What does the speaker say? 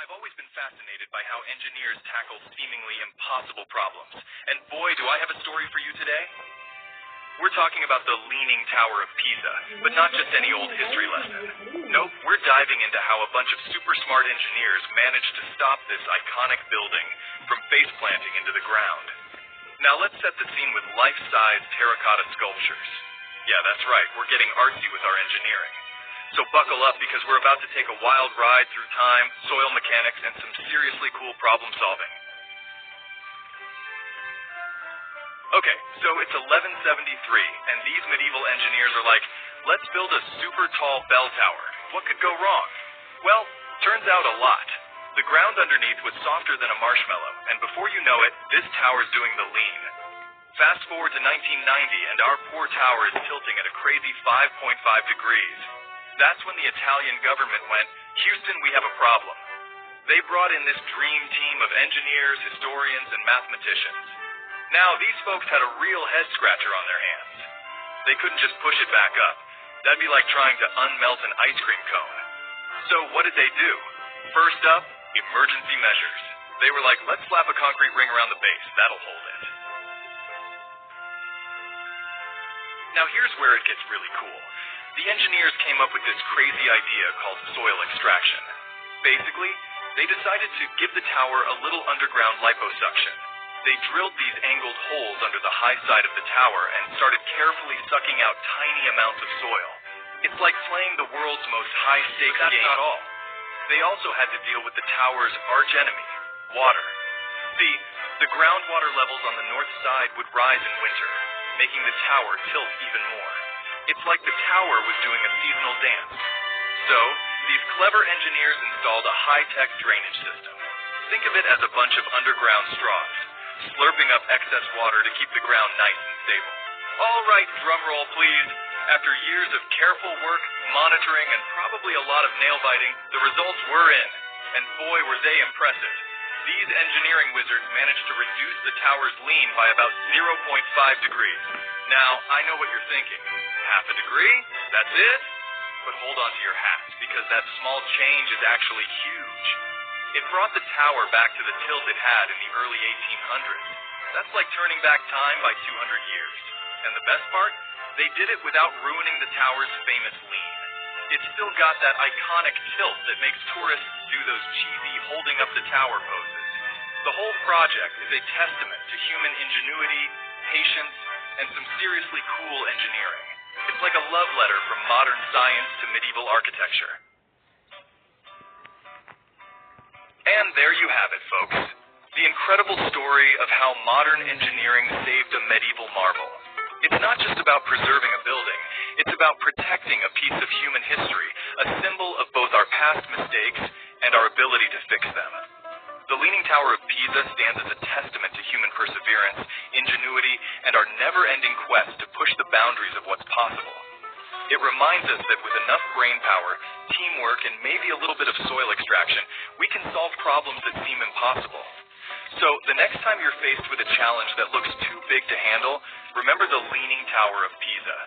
I've always been fascinated by how engineers tackle seemingly impossible problems. And boy, do I have a story for you today. We're talking about the Leaning Tower of Pisa, but not just any old history lesson. Nope, we're diving into how a bunch of super smart engineers managed to stop this iconic building from face planting into the ground. Now let's set the scene with life-size terracotta sculptures. Yeah, that's right, we're getting artsy with our engineering. So buckle up because we're about to take a wild ride through time, soil mechanics, and some seriously cool problem solving. Okay, so it's 1173, and these medieval engineers are like, let's build a super tall bell tower. What could go wrong? Well, turns out a lot. The ground underneath was softer than a marshmallow, and before you know it, this tower's doing the lean. Fast forward to 1990, and our poor tower is tilting at a crazy 5.5 degrees. That's when the Italian government went, Houston, we have a problem. They brought in this dream team of engineers, historians, and mathematicians. Now, these folks had a real head-scratcher on their hands. They couldn't just push it back up. That'd be like trying to unmelt an ice cream cone. So what did they do? First up, emergency measures. They were like, let's slap a concrete ring around the base. That'll hold it. Now, here's where it gets really cool. The engineers came up with this crazy idea called soil extraction. Basically, they decided to give the tower a little underground liposuction. They drilled these angled holes under the high side of the tower and started carefully sucking out tiny amounts of soil. It's like playing the world's most high-stakes game. That's not all. They also had to deal with the tower's arch enemy, water. See, the groundwater levels on the north side would rise in winter, making the tower tilt even more. It's like the tower was doing a seasonal dance. So, these clever engineers installed a high-tech drainage system. Think of it as a bunch of underground straws, slurping up excess water to keep the ground nice and stable. All right, drum roll please. After years of careful work, monitoring, and probably a lot of nail-biting, the results were in. And boy, were they impressive. These engineering wizards managed to reduce the tower's lean by about 0.5 degrees. Now, I know what you're thinking. Half a degree? That's it? But hold on to your hats, because that small change is actually huge. It brought the tower back to the tilt it had in the early 1800s. That's like turning back time by 200 years. And the best part? They did it without ruining the tower's famous lean. It's still got that iconic tilt that makes tourists do those cheesy holding up the tower poses. The whole project is a testament to human ingenuity, patience, and some seriously cool engineering. It's like a love letter from modern science to medieval architecture. And there you have it, folks. The incredible story of how modern engineering saved a medieval marvel. It's not just about preserving a building, it's about protecting a piece of human history, a symbol of both our past mistakes and our ability to fix them. The Leaning Tower of Pisa stands as a testament to human perseverance, ingenuity, and our never-ending quest to push the boundaries of what's possible. It reminds us that with enough brainpower, teamwork, and maybe a little bit of soil extraction, we can solve problems that seem impossible. So, the next time you're faced with a challenge that looks too big to handle, remember the Leaning Tower of Pisa.